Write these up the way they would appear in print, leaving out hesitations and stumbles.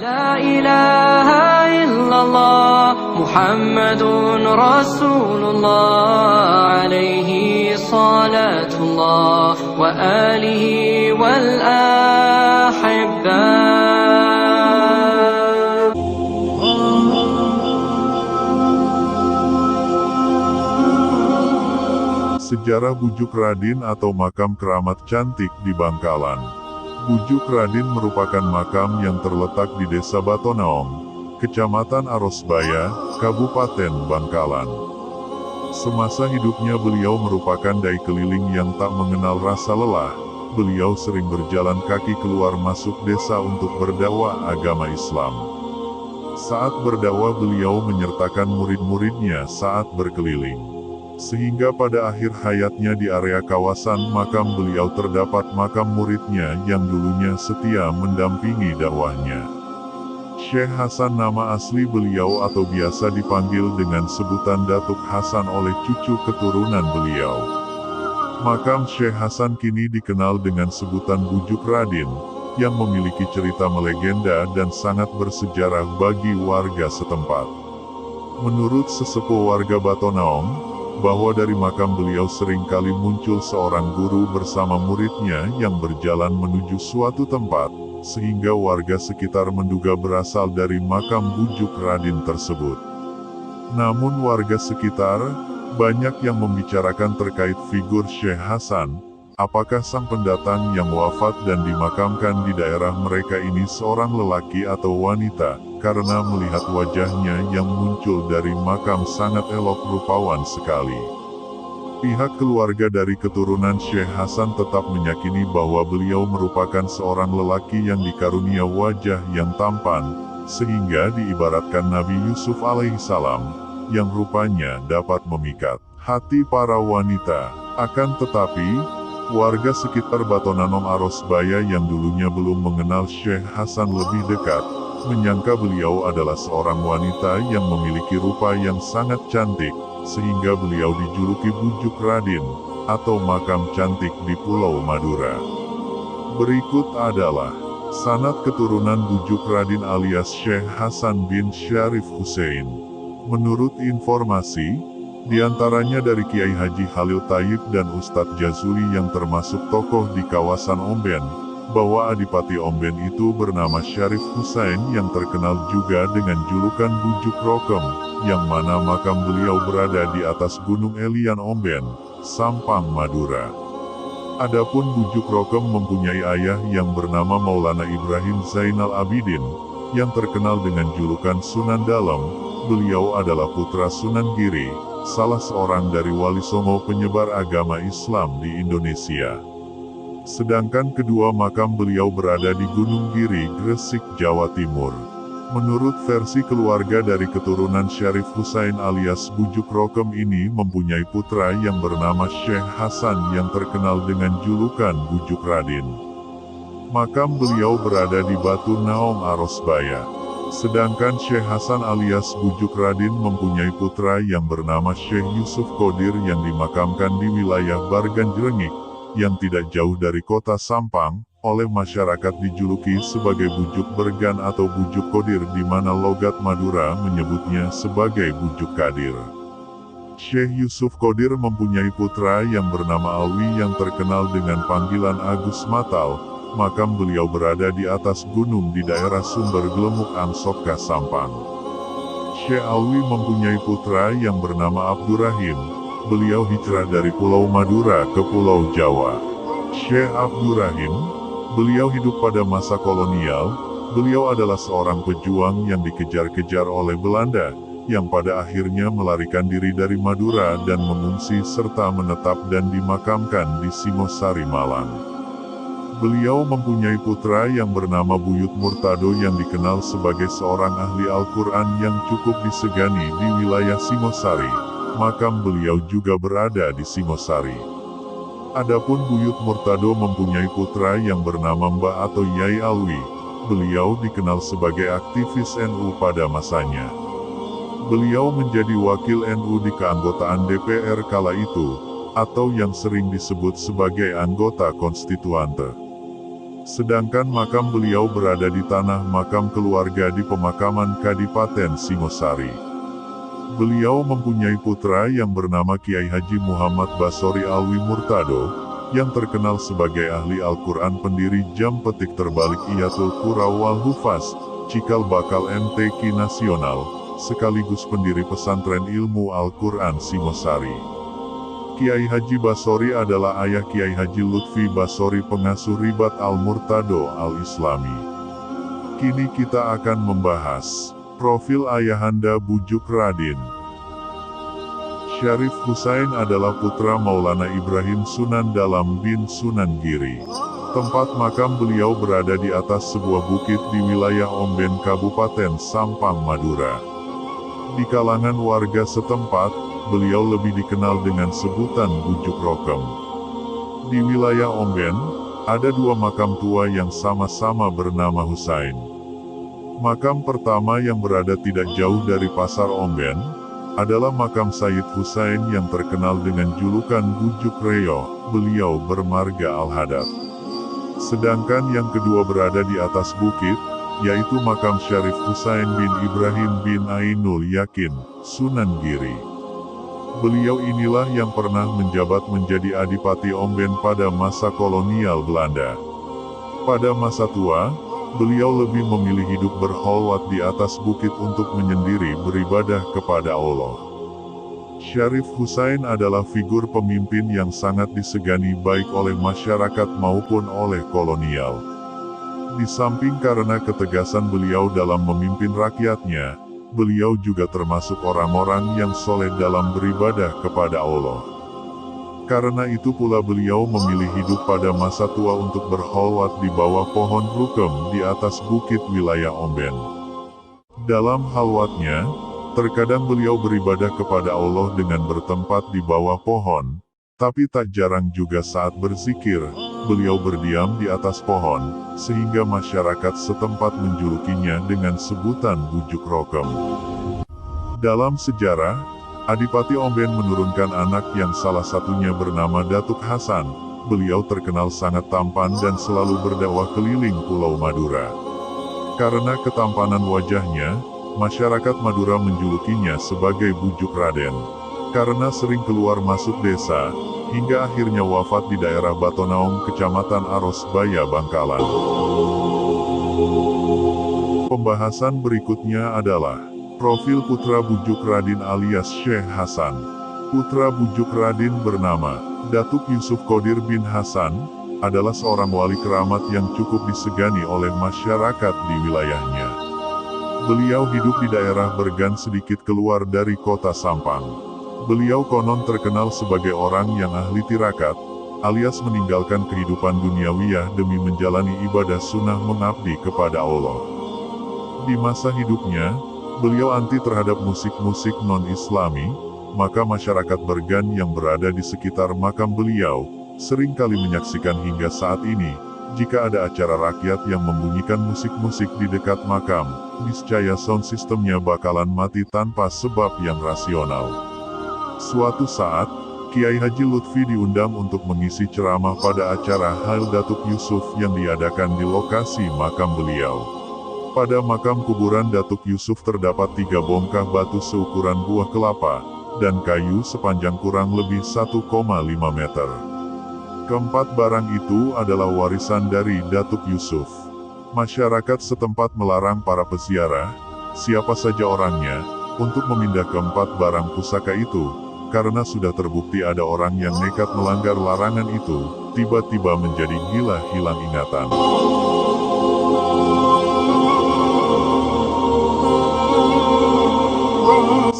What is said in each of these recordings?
لا إله إلا الله محمد رسول الله عليه صلاة الله وآله والأحبة. Sejarah Bujuk Radin atau makam keramat cantik di Bangkalan. Bujuk Radin merupakan makam yang terletak di Desa Batonaong, Kecamatan Arosbaya, Kabupaten Bangkalan. Semasa hidupnya beliau merupakan dai keliling yang tak mengenal rasa lelah. Beliau sering berjalan kaki keluar masuk desa untuk berdakwah agama Islam. Saat berdakwah beliau menyertakan murid-muridnya saat berkeliling. Sehingga pada akhir hayatnya di area kawasan makam beliau terdapat makam muridnya yang dulunya setia mendampingi dakwahnya. Syekh Hasan nama asli beliau atau biasa dipanggil dengan sebutan Datuk Hasan oleh cucu keturunan beliau. Makam Syekh Hasan kini dikenal dengan sebutan Bujuk Radin, yang memiliki cerita melegenda dan sangat bersejarah bagi warga setempat. Menurut sesepuh warga Batonaong, bahwa dari makam beliau seringkali muncul seorang guru bersama muridnya yang berjalan menuju suatu tempat, sehingga warga sekitar menduga berasal dari makam Bujuk Radin tersebut. Namun warga sekitar, banyak yang membicarakan terkait figur Syekh Hasan, apakah sang pendatang yang wafat dan dimakamkan di daerah mereka ini seorang lelaki atau wanita, karena melihat wajahnya yang muncul dari makam sangat elok rupawan sekali. Pihak keluarga dari keturunan Syekh Hasan tetap meyakini bahwa beliau merupakan seorang lelaki yang dikarunia wajah yang tampan, sehingga diibaratkan Nabi Yusuf alaihissalam, yang rupanya dapat memikat hati para wanita. Akan tetapi, warga sekitar Batonaong Arosbaya yang dulunya belum mengenal Syekh Hasan lebih dekat, menyangka beliau adalah seorang wanita yang memiliki rupa yang sangat cantik, sehingga beliau dijuluki Bujuk Radin, atau makam cantik di Pulau Madura. Berikut adalah sanad keturunan Bujuk Radin alias Syekh Hasan bin Syarif Hussein. Menurut informasi, diantaranya dari Kiai Haji Khalil Tayyib dan Ustadz Jazuli yang termasuk tokoh di kawasan Omben, bahwa Adipati Omben itu bernama Syarif Husain yang terkenal juga dengan julukan Bujuk Rokem, yang mana makam beliau berada di atas Gunung Elian Omben, Sampang, Madura. Adapun Bujuk Rokem mempunyai ayah yang bernama Maulana Ibrahim Zainal Abidin, yang terkenal dengan julukan Sunan Dalem. Beliau adalah putra Sunan Giri, salah seorang dari Wali Songo penyebar agama Islam di Indonesia. Sedangkan kedua makam beliau berada di Gunung Giri, Gresik, Jawa Timur. Menurut versi keluarga dari keturunan Syarif Husain alias Bujuk Rokem ini mempunyai putra yang bernama Syekh Hasan yang terkenal dengan julukan Bujuk Radin. Makam beliau berada di Batu Naong Arosbaya. Sedangkan Syekh Hasan alias Bujuk Radin mempunyai putra yang bernama Syekh Yusuf Qodir yang dimakamkan di wilayah Barganjrengik, yang tidak jauh dari kota Sampang, oleh masyarakat dijuluki sebagai Bujuk Bergan atau Bujuk Qodir di mana logat Madura menyebutnya sebagai Bujuk Kadir. Syekh Yusuf Qodir mempunyai putra yang bernama Alwi yang terkenal dengan panggilan Agus Matal. Makam beliau berada di atas gunung di daerah Sumber Gelemuk Angsoka Sampang. Syekh Alwi mempunyai putra yang bernama Abdurrahim. Beliau hijrah dari Pulau Madura ke Pulau Jawa. Syekh Abdurrahim, beliau hidup pada masa kolonial. Beliau adalah seorang pejuang yang dikejar-kejar oleh Belanda, yang pada akhirnya melarikan diri dari Madura dan mengungsi serta menetap dan dimakamkan di Singosari, Malang. Beliau mempunyai putra yang bernama Buyut Murtado yang dikenal sebagai seorang ahli Al-Quran yang cukup disegani di wilayah Singosari. Makam beliau juga berada di Singosari. Adapun Buyut Murtado mempunyai putra yang bernama Mbah atau Yai Alwi. Beliau dikenal sebagai aktivis NU pada masanya. Beliau menjadi wakil NU di keanggotaan DPR kala itu, atau yang sering disebut sebagai anggota konstituante. Sedangkan makam beliau berada di tanah makam keluarga di pemakaman Kadipaten Singosari. Beliau mempunyai putra yang bernama Kiai Haji Muhammad Basori Alwi Murtado, yang terkenal sebagai ahli Al-Quran, pendiri jam petik terbalik Iyatul Qura wal Hufaz, cikal bakal MTQ Nasional, sekaligus pendiri pesantren ilmu Al-Quran Singosari. Kiai Haji Basori adalah ayah Kiai Haji Lutfi Basori, pengasuh Ribat Al-Murtado Al-Islami. Kini kita akan membahas profil ayahanda bujuk Raden. Syarif Husain adalah putra Maulana Ibrahim Sunan Dalam bin Sunan Giri. Tempat makam beliau berada di atas sebuah bukit di wilayah Omben, Kabupaten Sampang, Madura. Di kalangan warga setempat, beliau lebih dikenal dengan sebutan Bujuk Rokem. Di wilayah Omben, ada dua makam tua yang sama-sama bernama Husain. Makam pertama yang berada tidak jauh dari Pasar Omben, adalah makam Sayyid Husain yang terkenal dengan julukan Bujuk Reo, beliau bermarga Al-Hadad. Sedangkan yang kedua berada di atas bukit, yaitu makam Syarif Husain bin Ibrahim bin Ainul Yakin, Sunan Giri. Beliau inilah yang pernah menjabat menjadi Adipati Omben pada masa kolonial Belanda. Pada masa tua, beliau lebih memilih hidup berkholwat di atas bukit untuk menyendiri beribadah kepada Allah. Syarif Husain adalah figur pemimpin yang sangat disegani baik oleh masyarakat maupun oleh kolonial. Di samping karena ketegasan beliau dalam memimpin rakyatnya, beliau juga termasuk orang-orang yang soleh dalam beribadah kepada Allah. Karena itu pula beliau memilih hidup pada masa tua untuk berkholwat di bawah pohon rukem di atas bukit wilayah Omben. Dalam khalwatnya, terkadang beliau beribadah kepada Allah dengan bertempat di bawah pohon, tapi tak jarang juga saat berzikir, beliau berdiam di atas pohon, sehingga masyarakat setempat menjulukinya dengan sebutan Bujuk Rokem. Dalam sejarah, Adipati Omben menurunkan anak yang salah satunya bernama Datuk Hasan. Beliau terkenal sangat tampan dan selalu berdakwah keliling Pulau Madura. Karena ketampanan wajahnya, masyarakat Madura menjulukinya sebagai Bujuk Raden. Karena sering keluar masuk desa, hingga akhirnya wafat di daerah Batonaong, Kecamatan Arosbaya, Bangkalan. Pembahasan berikutnya adalah profil putra Bujuk Raden alias Syekh Hasan. Putra Bujuk Raden bernama Datuk Yusuf Qodir bin Hasan, adalah seorang wali keramat yang cukup disegani oleh masyarakat di wilayahnya. Beliau hidup di daerah Bergan sedikit keluar dari kota Sampang. Beliau konon terkenal sebagai orang yang ahli tirakat, alias meninggalkan kehidupan duniawiyah demi menjalani ibadah sunnah mengabdi kepada Allah. Di masa hidupnya, beliau anti terhadap musik-musik non-Islami, maka masyarakat Bergan yang berada di sekitar makam beliau, sering kali menyaksikan hingga saat ini, jika ada acara rakyat yang membunyikan musik-musik di dekat makam, niscaya sound sistemnya bakalan mati tanpa sebab yang rasional. Suatu saat, Kiai Haji Lutfi diundang untuk mengisi ceramah pada acara Hail Datuk Yusuf yang diadakan di lokasi makam beliau. Pada makam kuburan Datuk Yusuf terdapat 3 bongkah batu seukuran buah kelapa, dan kayu sepanjang kurang lebih 1,5 meter. Keempat barang itu adalah warisan dari Datuk Yusuf. Masyarakat setempat melarang para peziarah, siapa saja orangnya, untuk memindah keempat barang pusaka itu, karena sudah terbukti ada orang yang nekat melanggar larangan itu, tiba-tiba menjadi gila hilang ingatan.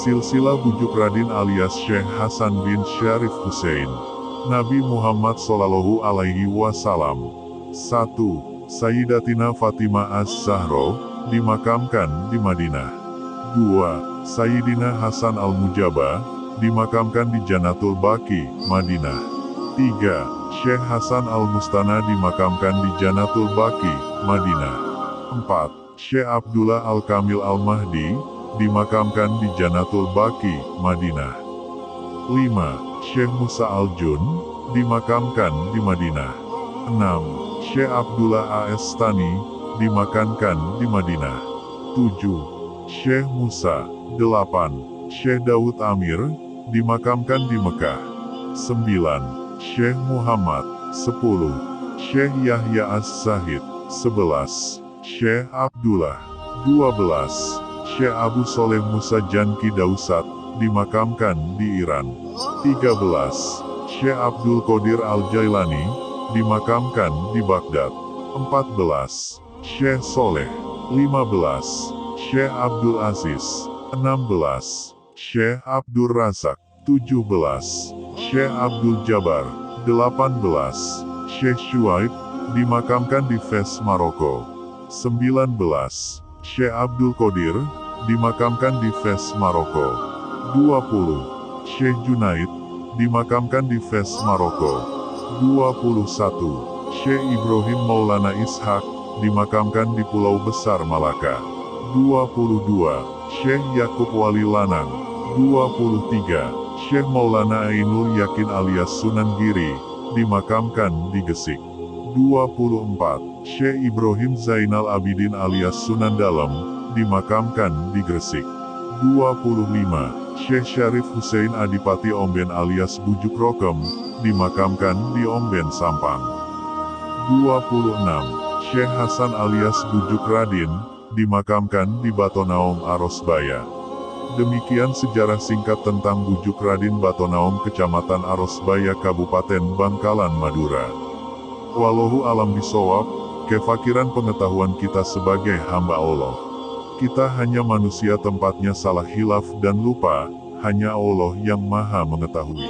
Silsilah Bujuk Raden alias Syekh Hasan bin Syarif Husain. Nabi Muhammad Shallallahu Alaihi Wasallam. 1. Sayyidatina Fatimah Az-Zahra, dimakamkan di Madinah. 2. Sayyidina Hasan Al-Mujaba, dimakamkan di Jannatul Baqi, Madinah. 3. Syekh Hasan Al-Mustana dimakamkan di Jannatul Baqi, Madinah. 4. Syekh Abdullah Al-Kamil Al-Mahdi, dimakamkan di Jannatul Baqi, Madinah. 5. Syekh Musa Al-Jun, dimakamkan di Madinah. 6. Syekh Abdullah A.S. Tani, dimakamkan di Madinah. 7. Syekh Musa. 8. Syekh Daud Amir, dimakamkan di Mekah. 9. Syekh Muhammad. 10. Syekh Yahya As-Zahid. 11. Syekh Abdullah. 12. Syekh Abu Soleh Musa Janki Dausat, dimakamkan di Iran. 13. Syekh Abdul Qadir Al-Jailani, dimakamkan di Baghdad. 14. Syekh Soleh. 15. Syekh Abdul Aziz. 16. Syekh Abdul Razak. 17. Syekh Abdul Jabbar. 18. Syekh Shuaib, dimakamkan di Fes, Maroko. 19. Syekh Abdul Qadir, dimakamkan di Fes, Maroko. 20. Syekh Junaid, dimakamkan di Fes, Maroko. 21. Syekh Ibrahim Maulana Ishak, dimakamkan di Pulau Besar Malaka. 22. Syekh Yakub Wali Lanang. 23. Syekh Maulana Ainul Yakin alias Sunan Giri, dimakamkan di Gesik. 24. Syekh Ibrahim Zainal Abidin alias Sunan Dalem, dimakamkan di Gresik. 25. Syekh Syarif Hussein Adipati Omben alias Bujuk Rokem, dimakamkan di Omben Sampang. 26. Syekh Hasan alias Bujuk Radin, dimakamkan di Batonaong Arosbaya. Demikian sejarah singkat tentang Bujuk Radin Batonaong Kecamatan Arosbaya Kabupaten Bangkalan Madura. Wallahu alam bisawab, kefakiran pengetahuan kita sebagai hamba Allah. Kita hanya manusia, tempatnya salah, hilaf dan lupa, hanya Allah yang maha mengetahui.